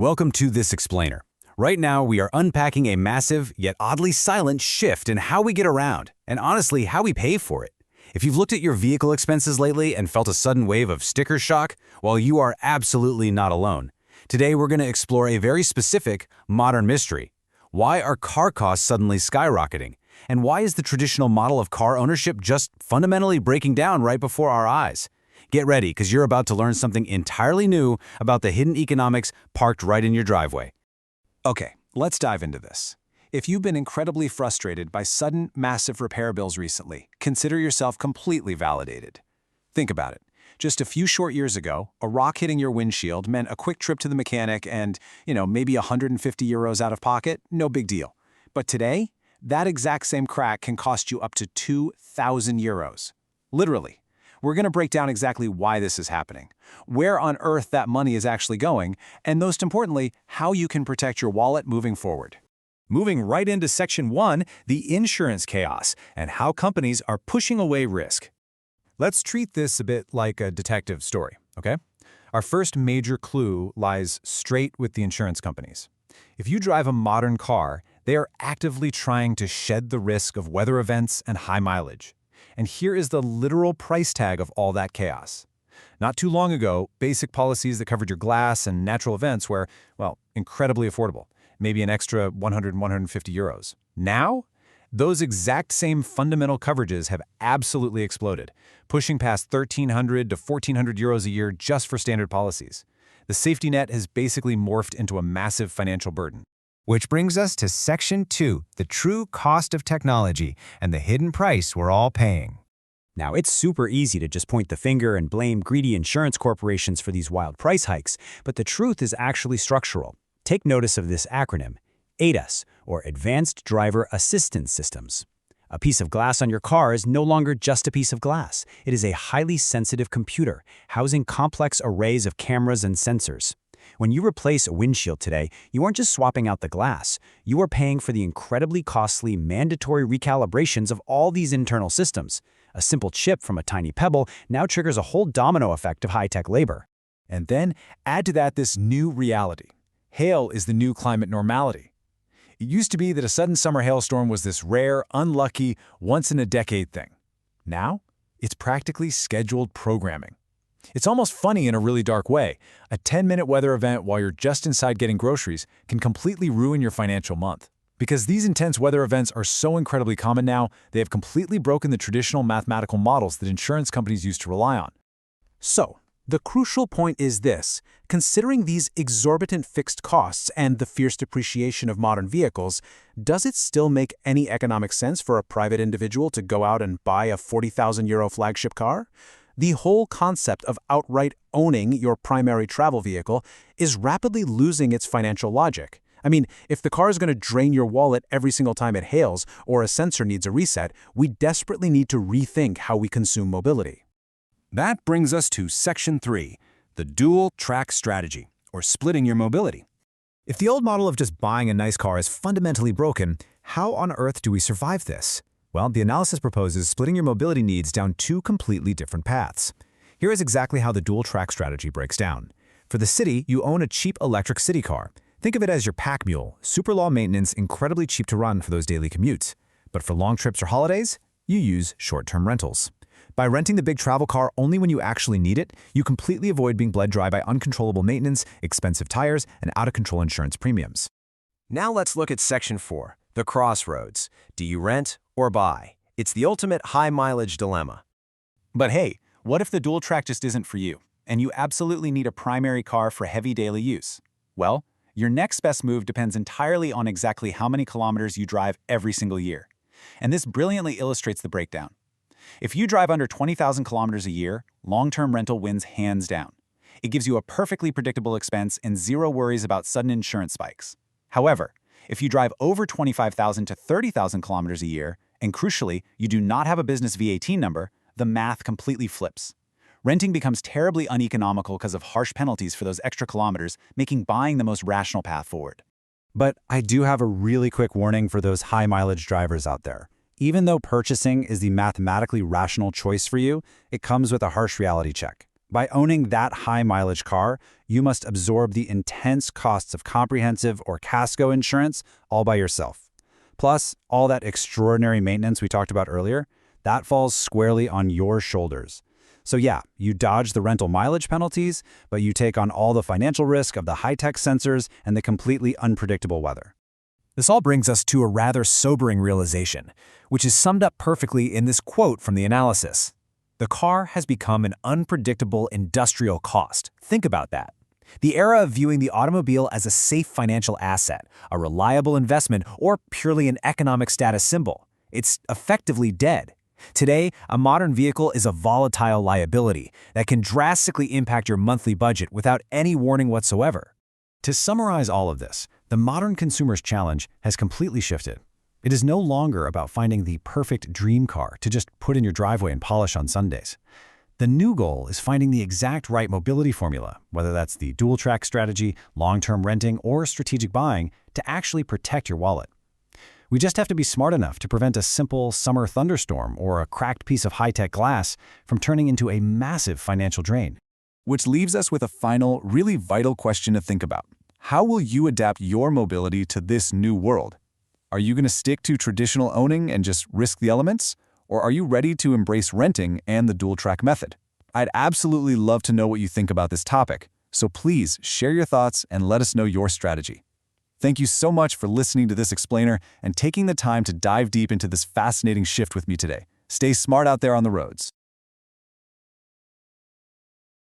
Welcome to This Explainer. Right now, we are unpacking a massive, yet oddly silent shift in how we get around, and honestly, how we pay for it. If you've looked at your vehicle expenses lately and felt a sudden wave of sticker shock, well, you are absolutely not alone. Today, we're going to explore a very specific, modern mystery. Why are car costs suddenly skyrocketing? And why is the traditional model of car ownership just fundamentally breaking down right before our eyes? Get ready, because you're about to learn something entirely new about the hidden economics parked right in your driveway. Okay, let's dive into this. If you've been incredibly frustrated by sudden, massive repair bills recently, consider yourself completely validated. Think about it. Just a few short years ago, a rock hitting your windshield meant a quick trip to the mechanic and, maybe 150 euros out of pocket, no big deal. But today, that exact same crack can cost you up to 2,000 euros. Literally. We're going to break down exactly why this is happening, where on earth that money is actually going, and most importantly, how you can protect your wallet moving forward. Moving right into Section 1, the insurance chaos, and how companies are pushing away risk. Let's treat this a bit like a detective story, okay? Our first major clue lies straight with the insurance companies. If you drive a modern car, they are actively trying to shed the risk of weather events and high mileage. And here is the literal price tag of all that chaos. Not too long ago, basic policies that covered your glass and natural events were, well, incredibly affordable, maybe an extra 100, 150 euros. Now, those exact same fundamental coverages have absolutely exploded, pushing past 1,300 to 1,400 euros a year just for standard policies. The safety net has basically morphed into a massive financial burden. Which brings us to Section 2, the true cost of technology and the hidden price we're all paying. Now, it's super easy to just point the finger and blame greedy insurance corporations for these wild price hikes, but the truth is actually structural. Take notice of this acronym, ADAS, or Advanced Driver Assistance Systems. A piece of glass on your car is no longer just a piece of glass. It is a highly sensitive computer, housing complex arrays of cameras and sensors. When you replace a windshield today, you aren't just swapping out the glass. You are paying for the incredibly costly mandatory recalibrations of all these internal systems. A simple chip from a tiny pebble now triggers a whole domino effect of high-tech labor. And then add to that this new reality. Hail is the new climate normality. It used to be that a sudden summer hailstorm was this rare, unlucky, once-in-a-decade thing. Now, it's practically scheduled programming. It's almost funny in a really dark way. A 10-minute weather event while you're just inside getting groceries can completely ruin your financial month. Because these intense weather events are so incredibly common now, they have completely broken the traditional mathematical models that insurance companies used to rely on. So, the crucial point is this. Considering these exorbitant fixed costs and the fierce depreciation of modern vehicles, does it still make any economic sense for a private individual to go out and buy a 40,000 euro flagship car? The whole concept of outright owning your primary travel vehicle is rapidly losing its financial logic. I mean, if the car is going to drain your wallet every single time it hails or a sensor needs a reset, we desperately need to rethink how we consume mobility. That brings us to Section 3, the dual-track strategy, or splitting your mobility. If the old model of just buying a nice car is fundamentally broken, how on earth do we survive this? Well, the analysis proposes splitting your mobility needs down two completely different paths. Here is exactly how the dual-track strategy breaks down. For the city, you own a cheap electric city car. Think of it as your pack mule, super low maintenance, incredibly cheap to run for those daily commutes. But for long trips or holidays, you use short-term rentals. By renting the big travel car only when you actually need it, you completely avoid being bled dry by uncontrollable maintenance, expensive tires, and out-of-control insurance premiums. Now let's look at Section 4, the crossroads. Do you rent or buy? It's the ultimate high-mileage dilemma. But hey, what if the dual track just isn't for you, and you absolutely need a primary car for heavy daily use? Well, your next best move depends entirely on exactly how many kilometers you drive every single year. And this brilliantly illustrates the breakdown. If you drive under 20,000 kilometers a year, long-term rental wins hands down. It gives you a perfectly predictable expense and zero worries about sudden insurance spikes. However, if you drive over 25,000 to 30,000 kilometers a year, and crucially, you do not have a business VAT number, the math completely flips. Renting becomes terribly uneconomical because of harsh penalties for those extra kilometers, making buying the most rational path forward. But I do have a really quick warning for those high-mileage drivers out there. Even though purchasing is the mathematically rational choice for you, it comes with a harsh reality check. By owning that high-mileage car, you must absorb the intense costs of comprehensive or casco insurance all by yourself. Plus, all that extraordinary maintenance we talked about earlier, that falls squarely on your shoulders. So yeah, you dodge the rental mileage penalties, but you take on all the financial risk of the high-tech sensors and the completely unpredictable weather. This all brings us to a rather sobering realization, which is summed up perfectly in this quote from the analysis. The car has become an unpredictable industrial cost. Think about that. The era of viewing the automobile as a safe financial asset, a reliable investment, or purely an economic status symbol. It's effectively dead. Today, a modern vehicle is a volatile liability that can drastically impact your monthly budget without any warning whatsoever. To summarize all of this, the modern consumer's challenge has completely shifted. It is no longer about finding the perfect dream car to just put in your driveway and polish on Sundays. The new goal is finding the exact right mobility formula, whether that's the dual-track strategy, long-term renting, or strategic buying, to actually protect your wallet. We just have to be smart enough to prevent a simple summer thunderstorm or a cracked piece of high-tech glass from turning into a massive financial drain. Which leaves us with a final, really vital question to think about. How will you adapt your mobility to this new world? Are you going to stick to traditional owning and just risk the elements? Or are you ready to embrace renting and the dual-track method? I'd absolutely love to know what you think about this topic, so please share your thoughts and let us know your strategy. Thank you so much for listening to this explainer and taking the time to dive deep into this fascinating shift with me today. Stay smart out there on the roads.